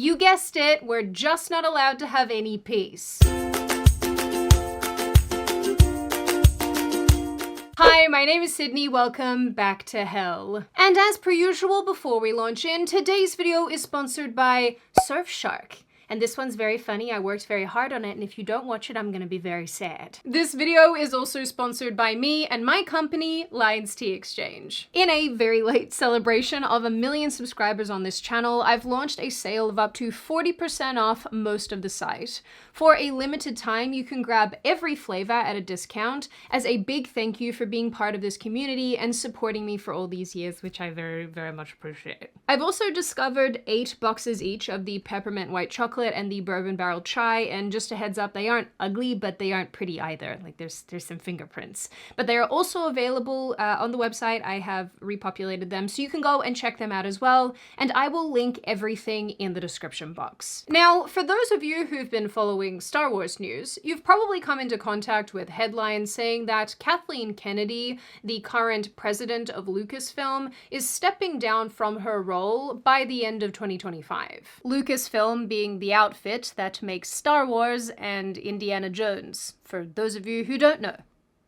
You guessed it, we're just not allowed to have any peace. Hi, my name is Sydney, welcome back to hell. And as per usual, before we launch in, today's video is sponsored by Surfshark. And this one's very funny, I worked very hard on it, and if you don't watch it, I'm gonna be very sad. This video is also sponsored by me and my company, Lions Tea Exchange. In a very late celebration of 1 million subscribers on this channel, I've launched a sale of up to 40% off most of the site. For a limited time, you can grab every flavor at a discount as a big thank you for being part of this community and supporting me for all these years, which I very, very much appreciate. I've also discovered 8 boxes each of the peppermint white chocolate and the bourbon barrel chai, and just a heads up, they aren't ugly, but they aren't pretty either. Like there's some fingerprints. But they are also available on the website. I have repopulated them, so you can go and check them out as well, and I will link everything in the description box. Now, for those of you who've been following Star Wars news, you've probably come into contact with headlines saying that Kathleen Kennedy, the current president of Lucasfilm, is stepping down from her role by the end of 2025. Lucasfilm being the outfit that makes Star Wars and Indiana Jones, for those of you who don't know.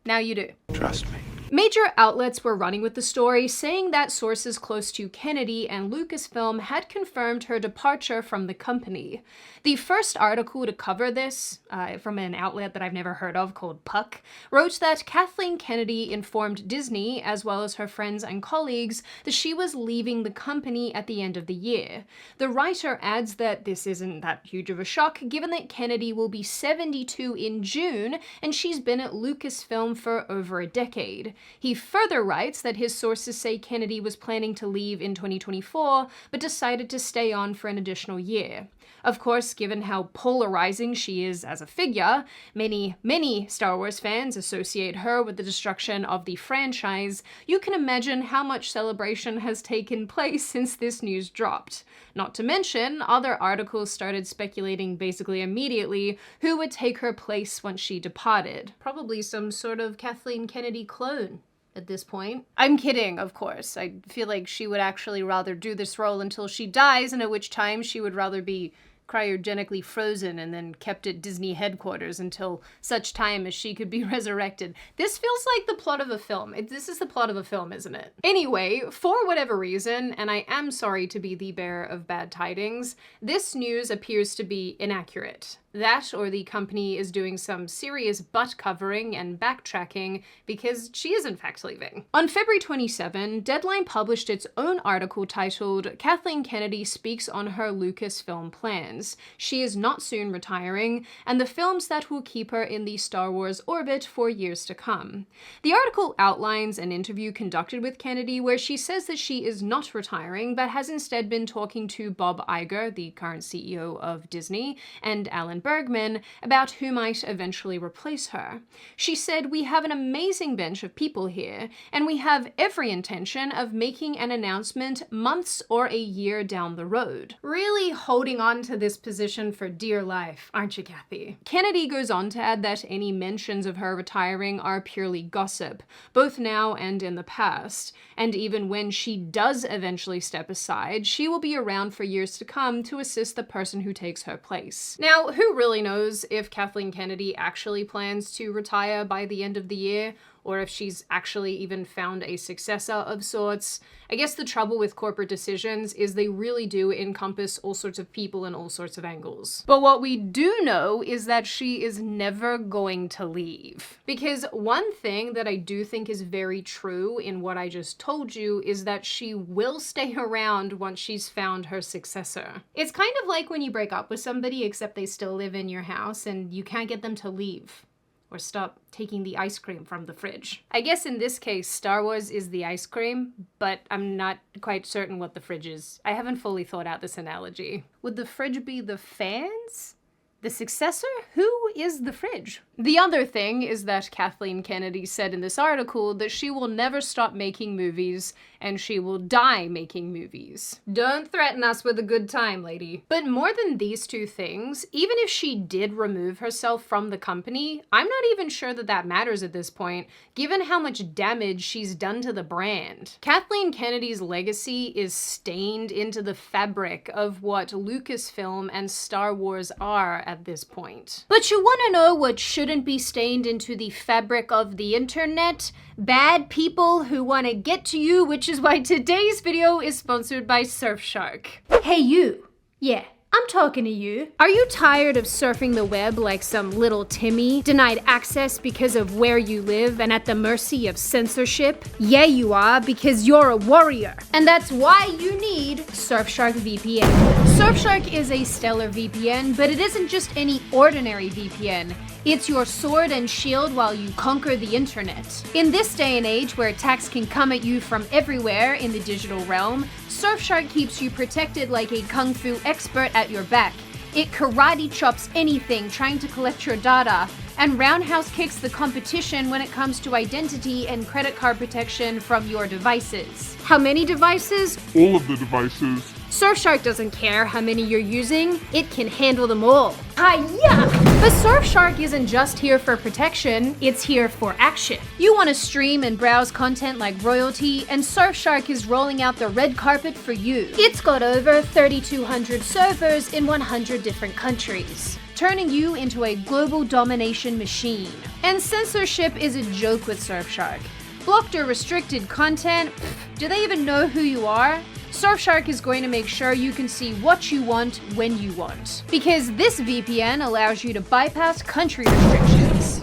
Now you do. Trust me. Major outlets were running with the story, saying that sources close to Kennedy and Lucasfilm had confirmed her departure from the company. The first article to cover this, from an outlet that I've never heard of called Puck, wrote that Kathleen Kennedy informed Disney, as well as her friends and colleagues, that she was leaving the company at the end of the year. The writer adds that this isn't that huge of a shock, given that Kennedy will be 72 in June, and she's been at Lucasfilm for over a decade. He further writes that his sources say Kennedy was planning to leave in 2024, but decided to stay on for an additional year. Of course, given how polarizing she is as a figure, many Star Wars fans associate her with the destruction of the franchise. You can imagine how much celebration has taken place since this news dropped. Not to mention, other articles started speculating basically immediately who would take her place once she departed. Probably some sort of Kathleen Kennedy clone at this point. I'm kidding, of course. I feel like she would actually rather do this role until she dies, and at which time she would rather be cryogenically frozen and then kept at Disney headquarters until such time as she could be resurrected. This feels like the plot of a film. This is the plot of a film, isn't it? Anyway, for whatever reason, and I am sorry to be the bearer of bad tidings, this news appears to be inaccurate. That, or the company is doing some serious butt covering and backtracking, because she is in fact leaving. On February 27, Deadline published its own article titled "Kathleen Kennedy Speaks on Her Lucasfilm Plans. She is not soon retiring, and the films that will keep her in the Star Wars orbit for years to come." The article outlines an interview conducted with Kennedy where she says that she is not retiring, but has instead been talking to Bob Iger, the current CEO of Disney, and Alan Bergman about who might eventually replace her. She said, "We have an amazing bench of people here, and we have every intention of making an announcement months or a year down the road." Really holding on to this position for dear life, aren't you, Kathy? Kennedy goes on to add that any mentions of her retiring are purely gossip, both now and in the past, and even when she does eventually step aside, she will be around for years to come to assist the person who takes her place. Now, who really knows if Kathleen Kennedy actually plans to retire by the end of the year, or if she's actually even found a successor of sorts. I guess the trouble with corporate decisions is they really do encompass all sorts of people in all sorts of angles. But what we do know is that she is never going to leave. Because one thing that I do think is very true in what I just told you is that she will stay around once she's found her successor. It's kind of like when you break up with somebody except they still live in your house and you can't get them to leave. Or stop taking the ice cream from the fridge. I guess in this case, Star Wars is the ice cream, but I'm not quite certain what the fridge is. I haven't fully thought out this analogy. Would the fridge be the fans? The successor? Who is the fridge? The other thing is that Kathleen Kennedy said in this article that she will never stop making movies and she will die making movies. Don't threaten us with a good time, lady. But more than these two things, even if she did remove herself from the company, I'm not even sure that that matters at this point, given how much damage she's done to the brand. Kathleen Kennedy's legacy is stained into the fabric of what Lucasfilm and Star Wars are at this point. But you want to know what shouldn't be stained into the fabric of the internet? Bad people who want to get to you, which is why today's video is sponsored by Surfshark. Hey you! Yeah, I'm talking to you. Are you tired of surfing the web like some little Timmy, denied access because of where you live and at the mercy of censorship? Yeah, you are, because you're a warrior. And that's why you need Surfshark VPN. Surfshark is a stellar VPN, but it isn't just any ordinary VPN. It's your sword and shield while you conquer the internet. In this day and age where attacks can come at you from everywhere in the digital realm, Surfshark keeps you protected like a kung fu expert at your back. It karate chops anything trying to collect your data, and roundhouse kicks the competition when it comes to identity and credit card protection from your devices. How many devices? All of the devices. Surfshark doesn't care how many you're using, it can handle them all. Hi-ya! But Surfshark isn't just here for protection, it's here for action. You want to stream and browse content like royalty, and Surfshark is rolling out the red carpet for you. It's got over 3,200 servers in 100 different countries, turning you into a global domination machine. And censorship is a joke with Surfshark. Blocked or restricted content? Do they even know who you are? Surfshark is going to make sure you can see what you want when you want, because this VPN allows you to bypass country restrictions.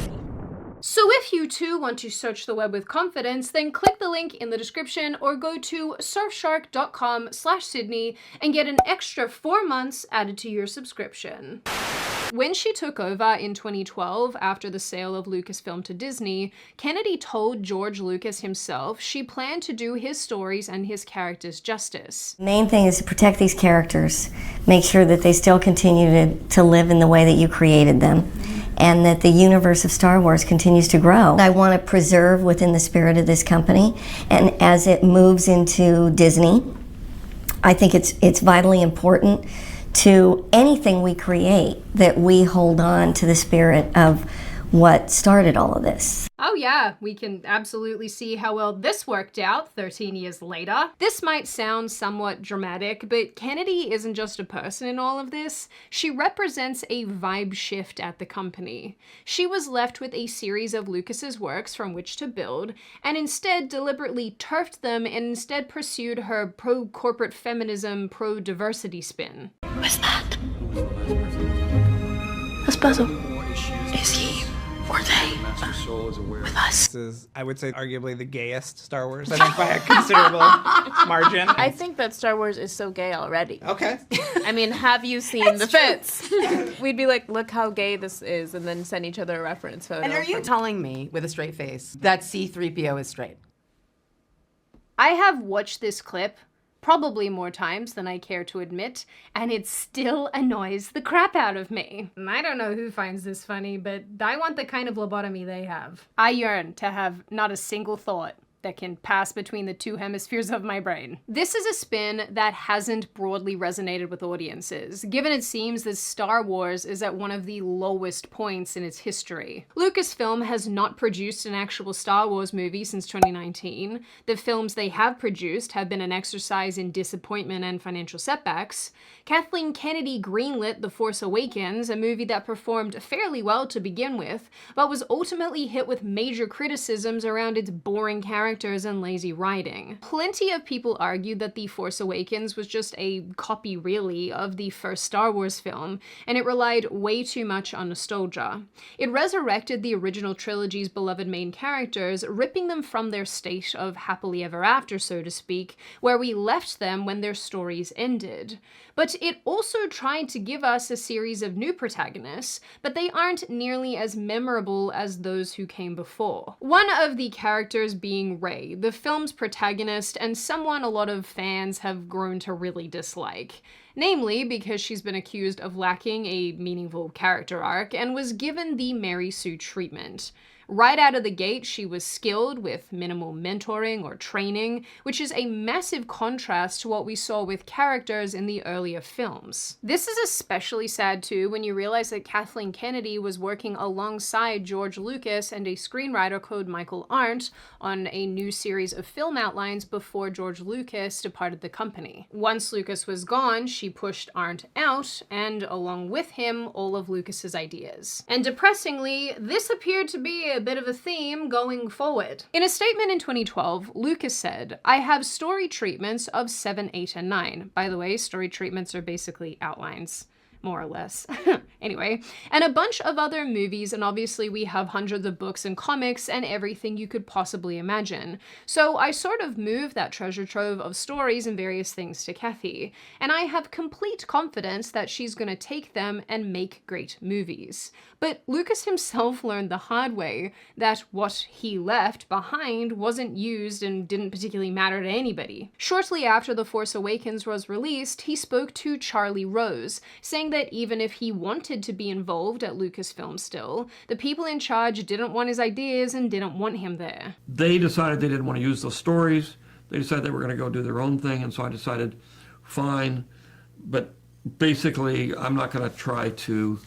So if you too want to search the web with confidence, then click the link in the description or go to surfshark.com/Sydney and get an extra 4 months added to your subscription. When she took over in 2012 after the sale of Lucasfilm to Disney, Kennedy told George Lucas himself she planned to do his stories and his characters justice. The main thing is to protect these characters, make sure that they still continue to live in the way that you created them, and that the universe of Star Wars continues to grow. I want to preserve within the spirit of this company, and as it moves into Disney, I think it's vitally important to anything we create that we hold on to the spirit of what started all of this. Oh yeah, we can absolutely see how well this worked out 13 years later. This might sound somewhat dramatic, but Kennedy isn't just a person in all of this. She represents a vibe shift at the company. She was left with a series of Lucas's works from which to build, and instead deliberately turfed them and instead pursued her pro-corporate feminism, pro-diversity spin. What's that? What's puzzle? Is he or they with us? This is, I would say, arguably the gayest Star Wars, I think, by a considerable margin. I think that Star Wars is so gay already. Okay. I mean, have you seen the fits? We'd be like, look how gay this is, and then send each other a reference photo. And are you telling me, with a straight face, that C-3PO is straight? I have watched this clip probably more times than I care to admit, and it still annoys the crap out of me. I don't know who finds this funny, but I want the kind of lobotomy they have. I yearn to have not a single thought that can pass between the two hemispheres of my brain. This is a spin that hasn't broadly resonated with audiences, given it seems that Star Wars is at one of the lowest points in its history. Lucasfilm has not produced an actual Star Wars movie since 2019. The films they have produced have been an exercise in disappointment and financial setbacks. Kathleen Kennedy greenlit The Force Awakens, a movie that performed fairly well to begin with, but was ultimately hit with major criticisms around its boring characters and lazy writing. Plenty of people argued that The Force Awakens was just a copy, really, of the first Star Wars film, and it relied way too much on nostalgia. It resurrected the original trilogy's beloved main characters, ripping them from their state of happily ever after, so to speak, where we left them when their stories ended. But it also tried to give us a series of new protagonists, but they aren't nearly as memorable as those who came before. One of the characters being Rey, the film's protagonist, and someone a lot of fans have grown to really dislike. Namely, because she's been accused of lacking a meaningful character arc and was given the Mary Sue treatment. Right out of the gate, she was skilled with minimal mentoring or training, which is a massive contrast to what we saw with characters in the earlier films. This is especially sad too when you realize that Kathleen Kennedy was working alongside George Lucas and a screenwriter called Michael Arndt on a new series of film outlines before George Lucas departed the company. Once Lucas was gone, she pushed Arndt out, and along with him, all of Lucas's ideas. And depressingly, this appeared to be a bit of a theme going forward. In a statement in 2012, Lucas said, "I have story treatments of 7, 8, and 9. By the way, story treatments are basically outlines. More or less. Anyway, and a bunch of other movies, and obviously we have hundreds of books and comics and everything you could possibly imagine. So I sort of moved that treasure trove of stories and various things to Kathy, and I have complete confidence that she's gonna take them and make great movies. But Lucas himself learned the hard way that what he left behind wasn't used and didn't particularly matter to anybody. Shortly after The Force Awakens was released, he spoke to Charlie Rose, saying that even if he wanted to be involved at Lucasfilm still, the people in charge didn't want his ideas and didn't want him there. They decided they didn't want to use those stories. They decided they were going to go do their own thing, and so I decided, fine. But basically, I'm not going to try to...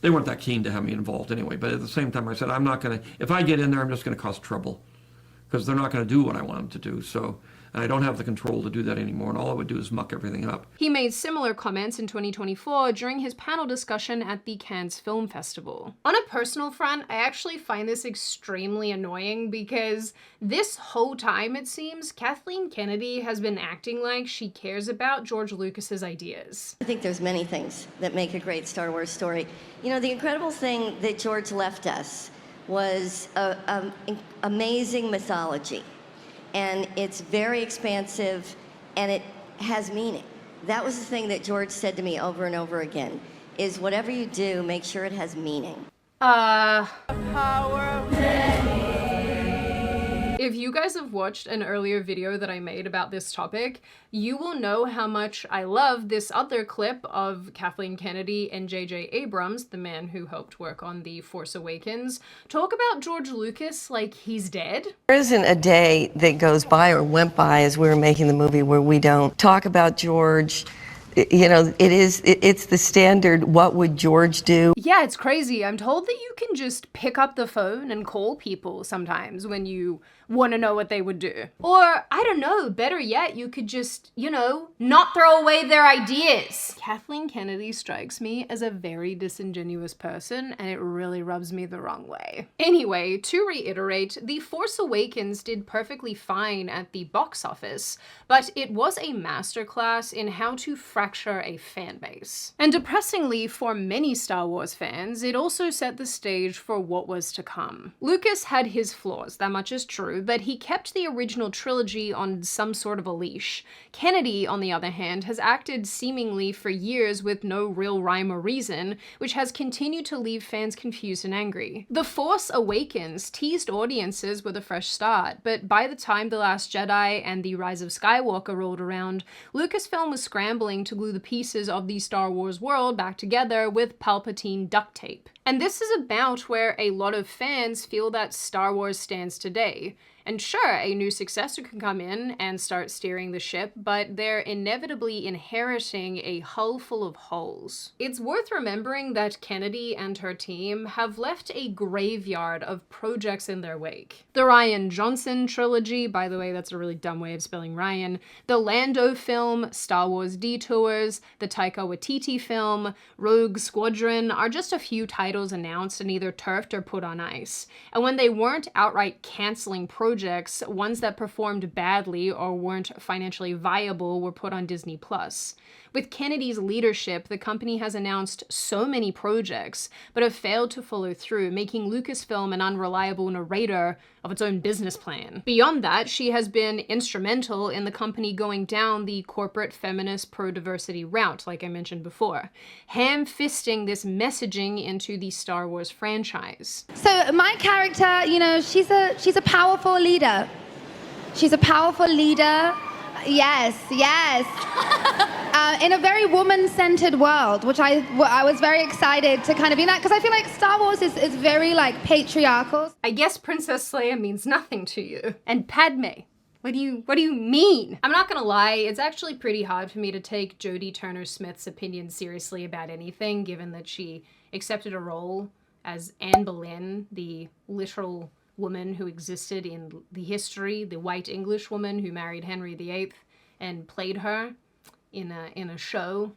They weren't that keen to have me involved anyway, but at the same time I said, I'm not going to... If I get in there, I'm just going to cause trouble, because they're not going to do what I want them to do, so... And I don't have the control to do that anymore, and all I would do is muck everything up. He made similar comments in 2024 during his panel discussion at the Cannes Film Festival. On a personal front, I actually find this extremely annoying because this whole time, it seems, Kathleen Kennedy has been acting like she cares about George Lucas's ideas. I think there's many things that make a great Star Wars story. You know, the incredible thing that George left us was an amazing mythology. And it's very expansive, and it has meaning. That was the thing that George said to me over and over again, is whatever you do, make sure it has meaning. If you guys have watched an earlier video that I made about this topic, you will know how much I love this other clip of Kathleen Kennedy and J.J. Abrams, the man who helped work on The Force Awakens, talk about George Lucas like he's dead. There isn't a day that goes by or went by as we were making the movie where we don't talk about George. You know, it's the standard, what would George do? Yeah, it's crazy. I'm told that you can just pick up the phone and call people sometimes when you want to know what they would do. Or, I don't know, better yet, you could just, you know, not throw away their ideas. Kathleen Kennedy strikes me as a very disingenuous person, and it really rubs me the wrong way. Anyway, to reiterate, The Force Awakens did perfectly fine at the box office, but it was a masterclass in how to fracture a fan base. And depressingly for many Star Wars fans, it also set the stage for what was to come. Lucas had his flaws, that much is true, but he kept the original trilogy on some sort of a leash. Kennedy, on the other hand, has acted seemingly for years with no real rhyme or reason, which has continued to leave fans confused and angry. The Force Awakens teased audiences with a fresh start, but by the time The Last Jedi and The Rise of Skywalker rolled around, Lucasfilm was scrambling to glue the pieces of the Star Wars world back together with Palpatine duct tape. And this is about where a lot of fans feel that Star Wars stands today. And sure, a new successor can come in and start steering the ship, but they're inevitably inheriting a hull full of holes. It's worth remembering that Kennedy and her team have left a graveyard of projects in their wake. The Rian Johnson trilogy, by the way, that's a really dumb way of spelling Ryan, the Lando film, Star Wars Detours, the Taika Waititi film, Rogue Squadron are just a few titles announced and either turfed or put on ice. And when they weren't outright canceling projects, ones that performed badly or weren't financially viable were put on Disney+. With Kennedy's leadership, the company has announced so many projects, but have failed to follow through, making Lucasfilm an unreliable narrator of its own business plan. Beyond that, she has been instrumental in the company going down the corporate feminist pro-diversity route, like I mentioned before, ham-fisting this messaging into the Star Wars franchise. So my character, you know, she's a powerful leader. She's a powerful leader. Yes, yes. in a very woman-centered world, which I was very excited to kind of be in that, because I feel like Star Wars is very like patriarchal. I guess Princess Leia means nothing to you. And Padme. What do you mean? I'm not gonna lie, it's actually pretty hard for me to take Jodie Turner-Smith's opinion seriously about anything, given that she accepted a role as Anne Boleyn, the literal woman who existed in the history, the white English woman who married Henry VIII and played her in a show.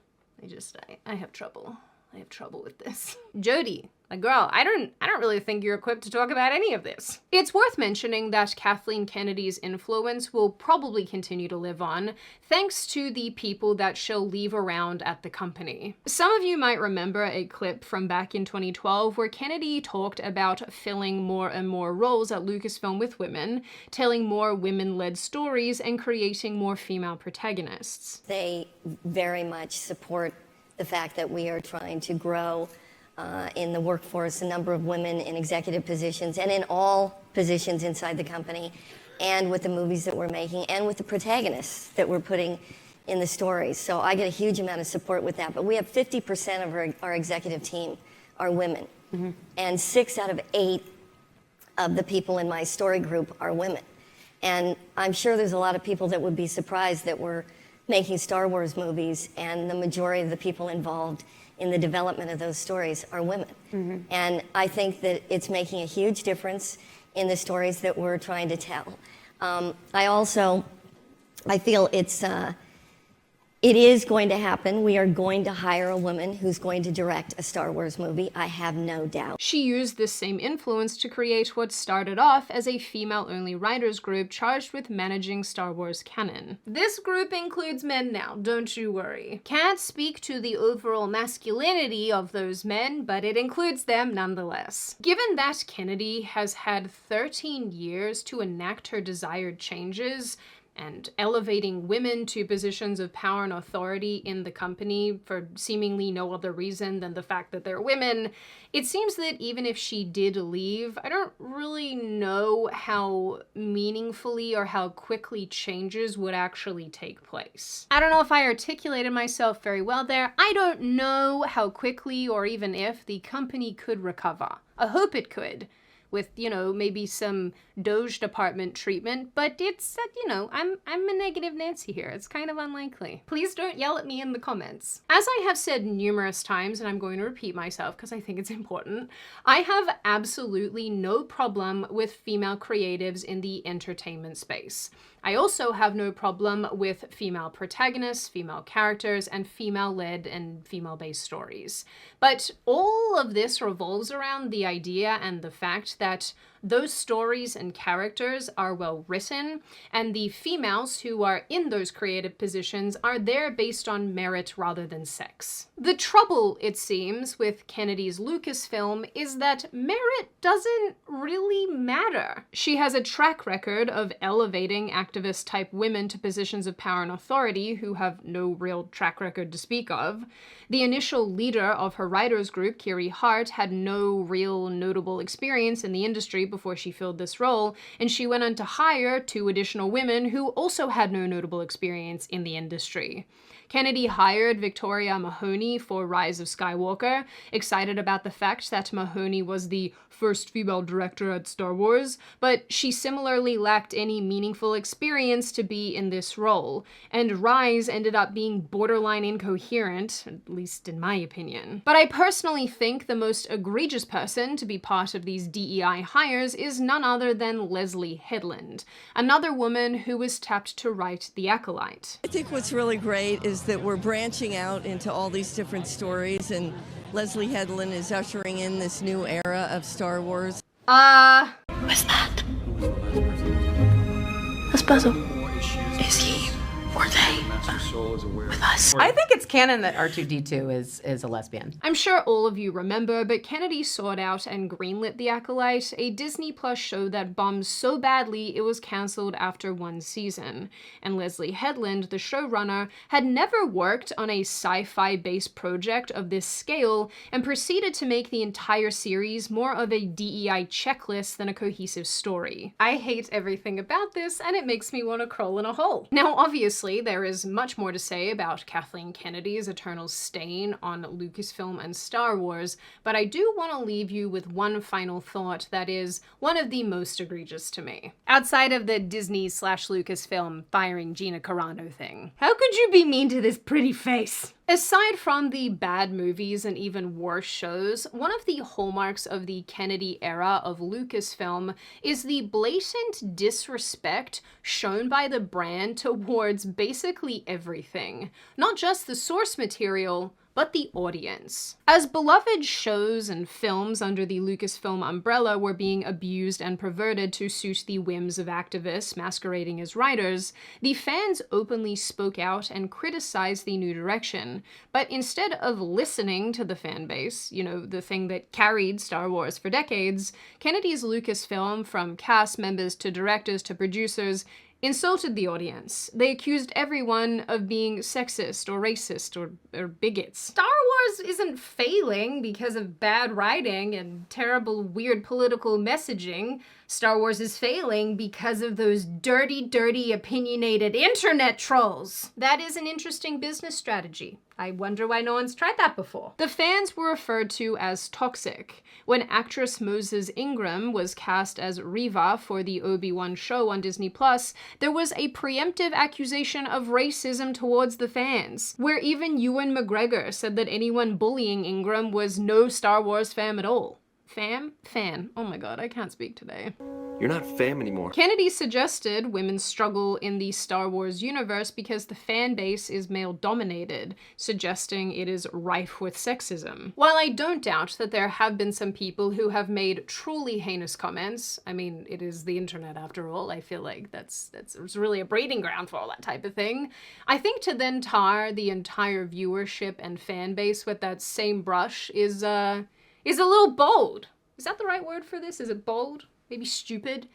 I have trouble. I have trouble with this. Jodie, like, girl, I don't really think you're equipped to talk about any of this. It's worth mentioning that Kathleen Kennedy's influence will probably continue to live on, thanks to the people that she'll leave around at the company. Some of you might remember a clip from back in 2012 where Kennedy talked about filling more and more roles at Lucasfilm with women, telling more women-led stories, and creating more female protagonists. They very much support the fact that we are trying to grow in the workforce, a number of women in executive positions and in all positions inside the company, and with the movies that we're making and with the protagonists that we're putting in the stories. So I get a huge amount of support with that. But we have 50% of our executive team are women. Mm-hmm. And 6 out of 8 of the people in my story group are women. And I'm sure there's a lot of people that would be surprised that we're making Star Wars movies and the majority of the people involved in the development of those stories are women. Mm-hmm. And I think that it's making a huge difference in the stories that we're trying to tell. I feel it is going to happen. We are going to hire a woman who's going to direct a Star Wars movie. I have no doubt. She used this same influence to create what started off as a female-only writers group charged with managing Star Wars canon. This group includes men now, don't you worry. Can't speak to the overall masculinity of those men, but it includes them nonetheless. Given that Kennedy has had 13 years to enact her desired changes, and elevating women to positions of power and authority in the company for seemingly no other reason than the fact that they're women, it seems that even if she did leave, I don't really know how meaningfully or how quickly changes would actually take place. I don't know if I articulated myself very well there. I don't know how quickly or even if the company could recover. I hope it could, with, maybe some Doge department treatment, but it's, I'm a negative Nancy here. It's kind of unlikely. Please don't yell at me in the comments. As I have said numerous times, and I'm going to repeat myself because I think it's important, I have absolutely no problem with female creatives in the entertainment space. I also have no problem with female protagonists, female characters, and female-led and female-based stories. But all of this revolves around the idea and the fact that those stories and characters are well written, and the females who are in those creative positions are there based on merit rather than sex. The trouble, it seems, with Kennedy's Lucasfilm is that merit doesn't really matter. She has a track record of elevating activist-type women to positions of power and authority who have no real track record to speak of. The initial leader of her writers group, Kiri Hart, had no real notable experience in the industry before she filled this role, and she went on to hire 2 additional women who also had no notable experience in the industry. Kennedy hired Victoria Mahoney for Rise of Skywalker, excited about the fact that Mahoney was the first female director at Star Wars, but she similarly lacked any meaningful experience to be in this role, and Rise ended up being borderline incoherent, at least in my opinion. But I personally think the most egregious person to be part of these DEI hires is none other than Leslie Headland, another woman who was tapped to write The Acolyte. I think what's really great is that we're branching out into all these different stories, and Leslie Headland is ushering in this new era of Star Wars. What's that? That's Basil. Is he or they with us? I think it's canon that R2-D2 is a lesbian. I'm sure all of you remember, but Kennedy sought out and greenlit The Acolyte, a Disney Plus show that bombed so badly it was cancelled after 1 season. And Leslie Headland, the showrunner, had never worked on a sci-fi based project of this scale and proceeded to make the entire series more of a DEI checklist than a cohesive story. I hate everything about this, and it makes me want to crawl in a hole. Now, obviously, there is much more to say about Kathleen Kennedy's eternal stain on Lucasfilm and Star Wars, but I do want to leave you with one final thought that is one of the most egregious to me. Outside of the Disney/Lucasfilm firing Gina Carano thing. How could you be mean to this pretty face? Aside from the bad movies and even worse shows, one of the hallmarks of the Kennedy era of Lucasfilm is the blatant disrespect shown by the brand towards basically everything. Not just the source material, but the audience. As beloved shows and films under the Lucasfilm umbrella were being abused and perverted to suit the whims of activists masquerading as writers, the fans openly spoke out and criticized the new direction. But instead of listening to the fan base, you know, the thing that carried Star Wars for decades, Kennedy's Lucasfilm, from cast members to directors to producers, insulted the audience. They accused everyone of being sexist or racist or bigots. Star Wars isn't failing because of bad writing and terrible, weird political messaging. Star Wars is failing because of those dirty, opinionated internet trolls. That is an interesting business strategy. I wonder why no one's tried that before. The fans were referred to as toxic. When actress Moses Ingram was cast as Reva for the Obi-Wan show on Disney+, there was a preemptive accusation of racism towards the fans, where even Ewan McGregor said that anyone bullying Ingram was no Star Wars fan at all. Fan. Oh my god, I can't speak today. You're not fam anymore. Kennedy suggested women struggle in the Star Wars universe because the fan base is male-dominated, suggesting it is rife with sexism. While I don't doubt that there have been some people who have made truly heinous comments, I mean, it is the internet after all, I feel like that's really a breeding ground for all that type of thing, I think to then tar the entire viewership and fan base with that same brush is a little bold. Is that the right word for this? Is it bold? Maybe stupid?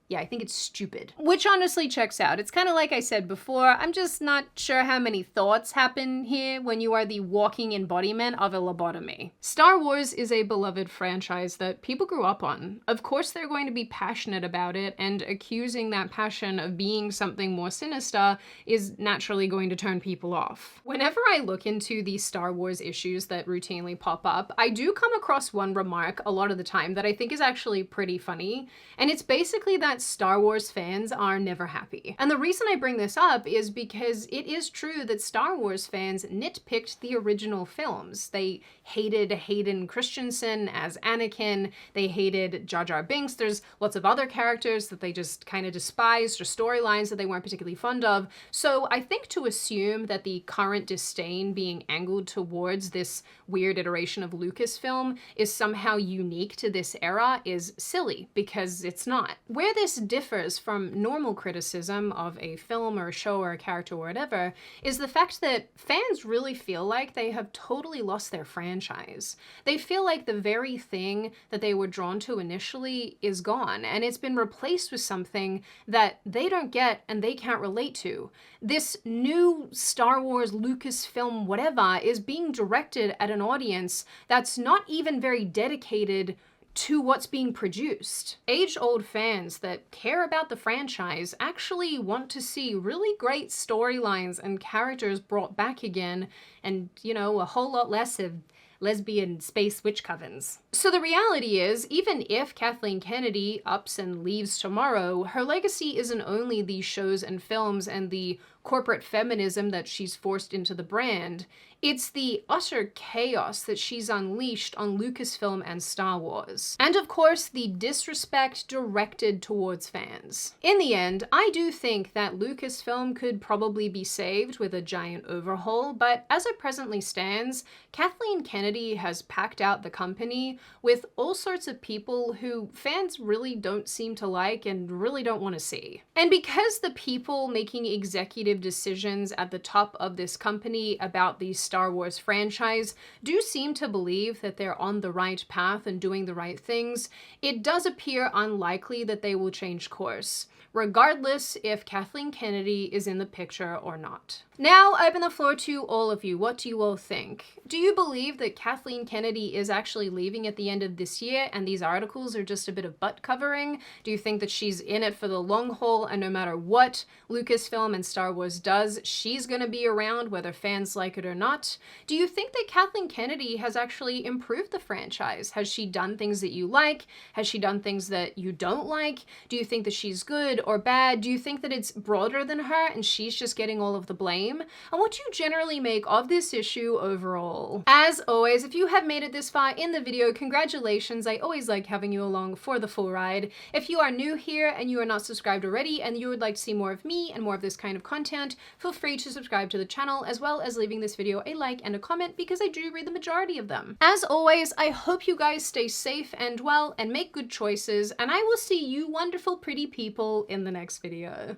Yeah, I think it's stupid. Which honestly checks out. It's kind of like I said before, I'm just not sure how many thoughts happen here when you are the walking embodiment of a lobotomy. Star Wars is a beloved franchise that people grew up on. Of course they're going to be passionate about it, and accusing that passion of being something more sinister is naturally going to turn people off. Whenever I look into the Star Wars issues that routinely pop up, I do come across one remark a lot of the time that I think is actually pretty funny, and it's basically that Star Wars fans are never happy. And the reason I bring this up is because it is true that Star Wars fans nitpicked the original films. They hated Hayden Christensen as Anakin, they hated Jar Jar Binks, there's lots of other characters that they just kind of despised or storylines that they weren't particularly fond of. So I think to assume that the current disdain being angled towards this weird iteration of Lucasfilm is somehow unique to this era is silly, because it's not. Where this differs from normal criticism of a film or a show or a character or whatever is the fact that fans really feel like they have totally lost their franchise. They feel like the very thing that they were drawn to initially is gone, and it's been replaced with something that they don't get and they can't relate to. This new Star Wars, Lucasfilm, whatever, is being directed at an audience that's not even very dedicated to what's being produced. Age-old fans that care about the franchise actually want to see really great storylines and characters brought back again, and, you know, a whole lot less of lesbian space witch covens. So the reality is, even if Kathleen Kennedy ups and leaves tomorrow, her legacy isn't only these shows and films and the corporate feminism that she's forced into the brand, it's the utter chaos that she's unleashed on Lucasfilm and Star Wars. And of course, the disrespect directed towards fans. In the end, I do think that Lucasfilm could probably be saved with a giant overhaul, but as it presently stands, Kathleen Kennedy has packed out the company with all sorts of people who fans really don't seem to like and really don't want to see. And because the people making executive decisions at the top of this company about the Star Wars franchise do seem to believe that they're on the right path and doing the right things, it does appear unlikely that they will change course, regardless if Kathleen Kennedy is in the picture or not. Now, I open the floor to all of you. What do you all think? Do you believe that Kathleen Kennedy is actually leaving at the end of this year and these articles are just a bit of butt covering? Do you think that she's in it for the long haul and no matter what Lucasfilm and Star Wars does, she's gonna be around whether fans like it or not? Do you think that Kathleen Kennedy has actually improved the franchise? Has she done things that you like? Has she done things that you don't like? Do you think that she's good or bad? Do you think that it's broader than her and she's just getting all of the blame? And what do you generally make of this issue overall? As always, if you have made it this far in the video, congratulations. I always like having you along for the full ride. If you are new here and you are not subscribed already and you would like to see more of me and more of this kind of content, feel free to subscribe to the channel as well as leaving this video a like and a comment because I do read the majority of them. As always, I hope you guys stay safe and well and make good choices, and I will see you wonderful pretty people in the next video.